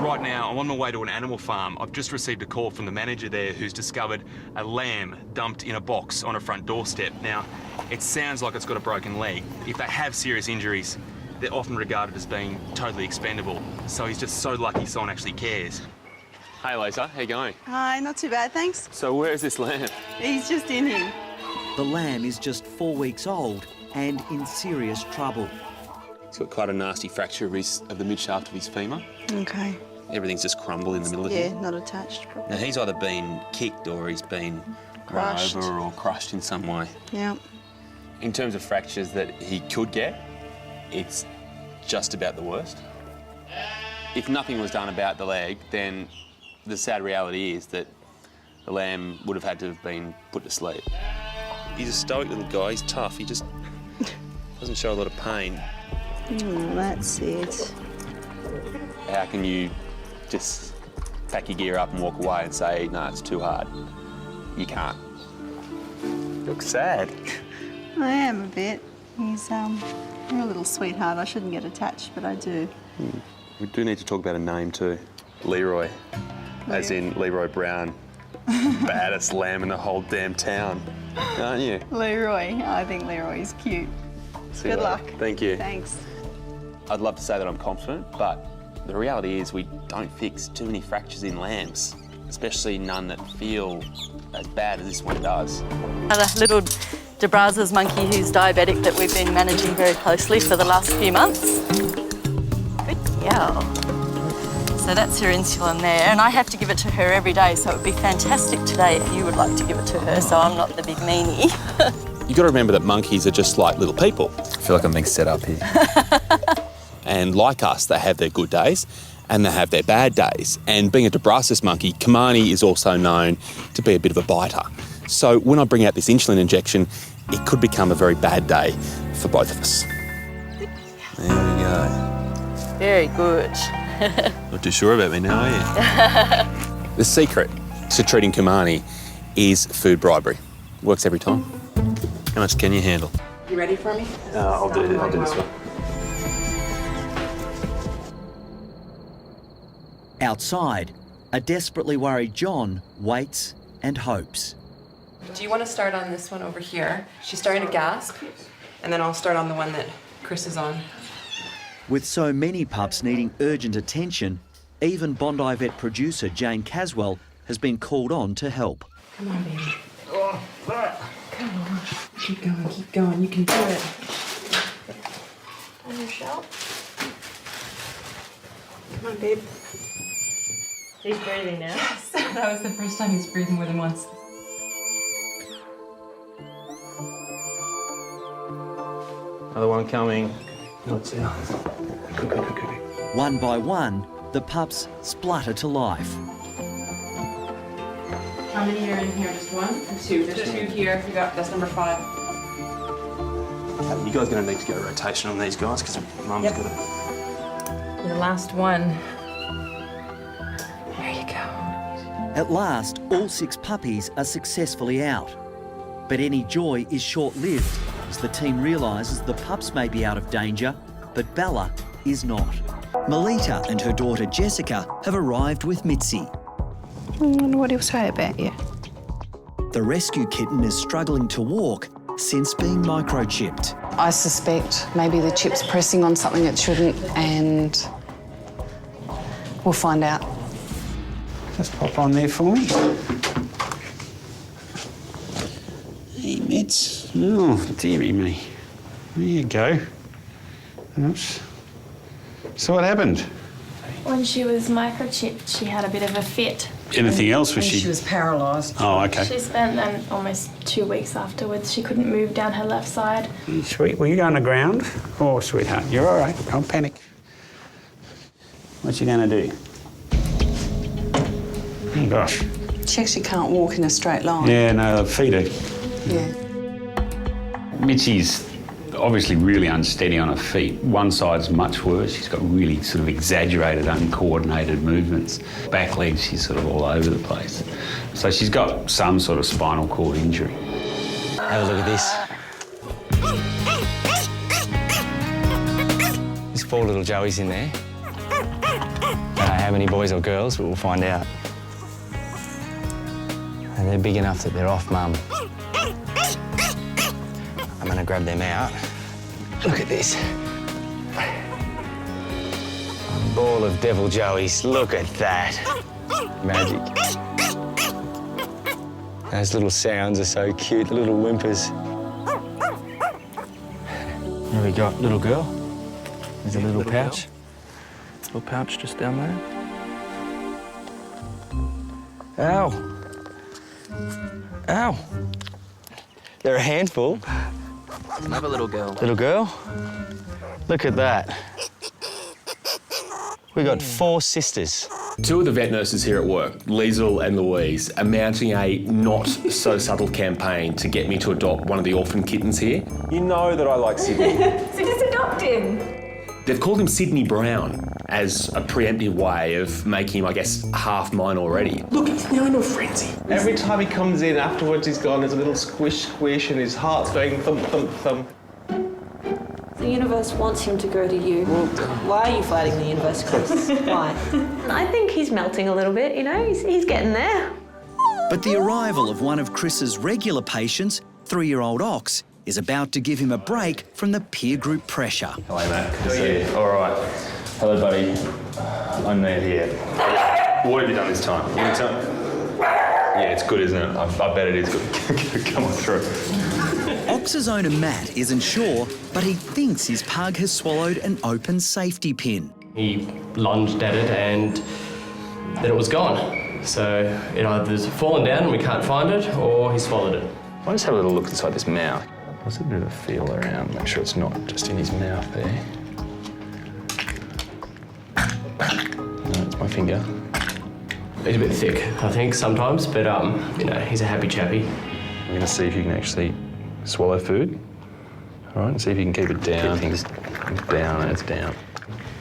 Right now, I'm on my way to an animal farm. I've just received a call from the manager there who's discovered a lamb dumped in a box on a front doorstep. Now, it sounds like it's got a broken leg. If they have serious injuries, they're often regarded as being totally expendable. So he's just so lucky someone actually cares. Hey Lisa, how you going? Hi, not too bad, thanks. So where's this lamb? He's just in here. The lamb is just 4 weeks old and in serious trouble. He's got quite a nasty fracture of the mid-shaft of his femur. Okay. Everything's just crumbled in the middle of Yeah, him. not attached properly. Now, he's either been kicked or he's been Crushed. run over or crushed in some way. Yeah. In terms of fractures that he could get, it's just about the worst. If nothing was done about the leg, then the sad reality is that the lamb would have had to have been put to sleep. He's a stoic little guy, he's tough, he just doesn't show a lot of pain. That's it. How can you just pack your gear up and walk away and say, no, it's too hard? You can't. You look sad. I am a bit. He's you're a little sweetheart. I shouldn't get attached, but I do. We do need to talk about a name too. Leroy. As in Leroy Brown. Baddest lamb in the whole damn town. Aren't you? Leroy. I think Leroy's cute. See you Good later. luck. Thank you. Thanks. I'd love to say that I'm confident, but the reality is we don't fix too many fractures in lambs, especially none that feel as bad as this one does. A little de Brazza's monkey who's diabetic that we've been managing very closely for the last few months. Good girl. So that's her insulin there, and I have to give it to her every day, so it would be fantastic today if you would like to give it to her, so I'm not the big meanie. You've got to remember that monkeys are just like little people. I feel like I'm being set up here. And like us, they have their good days and they have their bad days. And being a de Brazza's monkey, Kamani is also known to be a bit of a biter. So when I bring out this insulin injection, it could become a very bad day for both of us. There we go. Very good. Not too sure about me now, are you? The secret to treating Kamani is food bribery. Works every time. How much can you handle? You ready for me? I'll do this one. Outside, a desperately worried John waits and hopes. Do you want to start on this one over here? She's starting to gasp, and then I'll start on the one that Chris is on. With so many pups needing urgent attention, even Bondi Vet producer Jane Caswell has been called on to help. Come on, baby. Come on. Keep going, keep going. You can do it. On your shelf. Come on, babe. He's breathing now. Yes, that was the first time he's breathing more than once. Another one coming. One by one, the pups splutter to life. How many are in here? Just one or two? There's two here. That's number 5. You guys are going to need to get a rotation on these guys because Mum's Yep. got to... Your last one. There you go. At last, all 6 puppies are successfully out. But any joy is short-lived as the team realises the pups may be out of danger, but Bella is not. Melita and her daughter Jessica have arrived with Mitzi. I wonder what he'll say about you. The rescue kitten is struggling to walk since being microchipped. I suspect maybe the chip's pressing on something it shouldn't, and we'll find out. Just pop on there for me. Hey, Mitz. Oh, dearie me. There you go. Oops. So what happened? When she was microchipped, she had a bit of a fit. Anything else? Was She was paralysed. Oh, okay. She spent almost 2 weeks afterwards. She couldn't move down her left side. Sweet. Will you go on the ground? Oh, sweetheart, you're all right. Don't panic. What you going to do? Oh, gosh. She actually can't walk in a straight line. Yeah, no, feet are... Yeah. Mitzi's obviously really unsteady on her feet. One side's much worse. She's got really sort of exaggerated, uncoordinated movements. Back legs, she's sort of all over the place. So she's got some sort of spinal cord injury. Have a look at this. This poor little Joey's in there. Don't know how many boys or girls, but we'll find out. And they're big enough that they're off mum. I'm going to grab them out. Look at this. A ball of devil joeys. Look at that. Magic. Those little sounds are so cute, the little whimpers. Here we got little girl. There's a little pouch. Little pouch just down there. Ow. Ow. They're a handful. Another little girl. Little girl? Look at that. We got 4 sisters. Two of the vet nurses here at work, Liesl and Louise, are mounting a not-so-subtle campaign to get me to adopt one of the orphan kittens here. You know that I like Sydney. So just adopt him. They've called him Sydney Brown as a preemptive way of making him, I guess, half mine already. Look, he's now in a frenzy. Every time he comes in, afterwards he's gone, there's a little squish, squish, and his heart's going thump, thump, thump. The universe wants him to go to you. Why are you fighting the universe, Chris? Why? I think he's melting a little bit, you know, he's getting there. But the arrival of one of Chris's regular patients, 3-year-old Ox, is about to give him a break from the peer group pressure. Hello, mate. Good to see you. All right. Hello, buddy. I'm new here. What have you done this time? You tell me? Yeah, it's good, isn't it? I bet it is good. Come on through. Ox's owner, Matt, isn't sure, but he thinks his pug has swallowed an open safety pin. He lunged at it and then it was gone. So it either has fallen down and we can't find it, or he swallowed it. I'll just have a little look inside this mouth. There's a bit of a feel around, make sure it's not just in his mouth there. No, it's my finger. He's a bit thick, I think, sometimes, but you know, he's a happy chappy. I'm going to see if you can actually swallow food. All right, and see if you can keep it down. Keep things down, and it's down.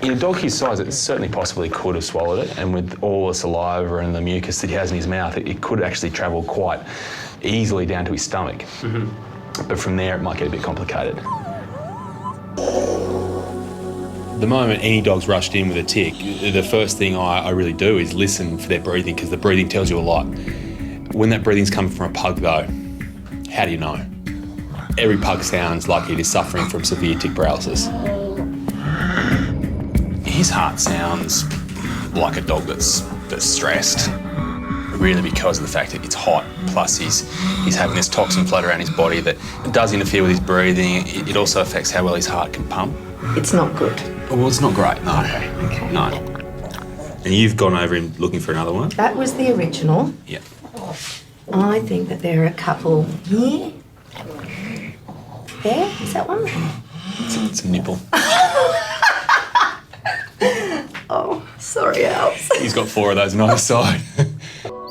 In a dog his size, it certainly possibly could have swallowed it, and with all the saliva and the mucus that he has in his mouth, it could actually travel quite easily down to his stomach. But from there, it might get a bit complicated. The moment any dog's rushed in with a tick, the first thing I really do is listen for their breathing, because the breathing tells you a lot. When that breathing's coming from a pug, though, how do you know? Every pug sounds like it is suffering from severe tick paralysis. His heart sounds like a dog that's stressed, really because of the fact that it's hot, plus he's having this toxin float around his body that does interfere with his breathing. It also affects how well his heart can pump. It's not good. Well, it's not great, no. Okay. No. And you've gone over him looking for another one? That was the original. Yeah. I think that there are a couple here. There, is that one? It's a nipple. Oh, sorry, Alps. He's got 4 of those on either side.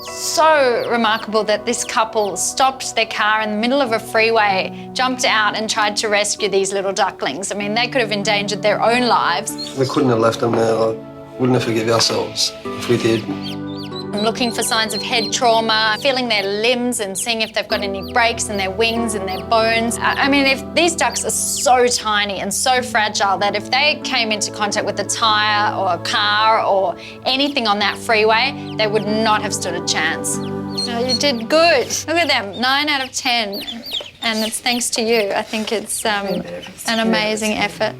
So remarkable that this couple stopped their car in the middle of a freeway, jumped out and tried to rescue these little ducklings. I mean, they could have endangered their own lives. We couldn't have left them there. Wouldn't have forgive ourselves if we did. I'm looking for signs of head trauma, feeling their limbs and seeing if they've got any breaks in their wings and their bones. I mean, if these ducks are so tiny and so fragile that if they came into contact with a tyre or a car or anything on that freeway, they would not have stood a chance. Oh, you did good. Look at them, 9 out of 10. And it's thanks to you. I think it's an amazing effort.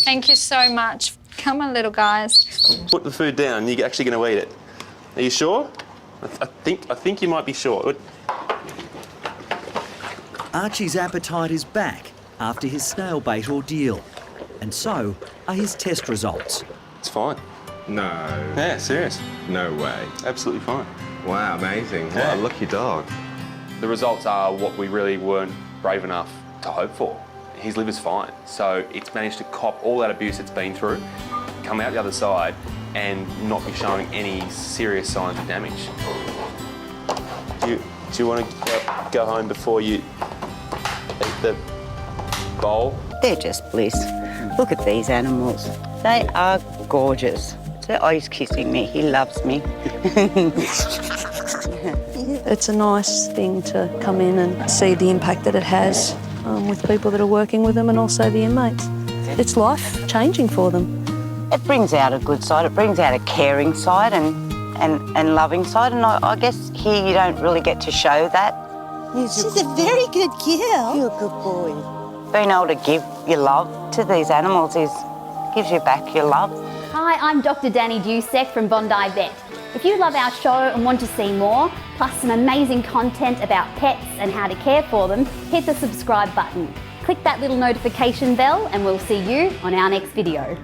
Thank you so much. Come on, little guys. Put the food down, you're actually going to eat it. Are you sure? I think you might be sure. Archie's appetite is back after his snail bait ordeal, and so are his test results. It's fine. No. Yeah, serious. No way. Absolutely fine. Wow, amazing. Yeah. What a lucky dog. The results are what we really weren't brave enough to hope for. His liver's fine, so it's managed to cop all that abuse it's been through, come out the other side, and not be showing any serious signs of damage. Do you want to go home before you eat the bowl? They're just bliss. Look at these animals. They are gorgeous. They're always kissing me. He loves me. It's a nice thing to come in and see the impact that it has with people that are working with them and also the inmates. It's life-changing for them. It brings out a good side, it brings out a caring side and loving side, and I guess here you don't really get to show that. She's a very good girl. You're a good boy. Being able to give your love to these animals gives you back your love. Hi, I'm Dr. Danny Dusek from Bondi Vet. If you love our show and want to see more, plus some amazing content about pets and how to care for them, hit the subscribe button. Click that little notification bell and we'll see you on our next video.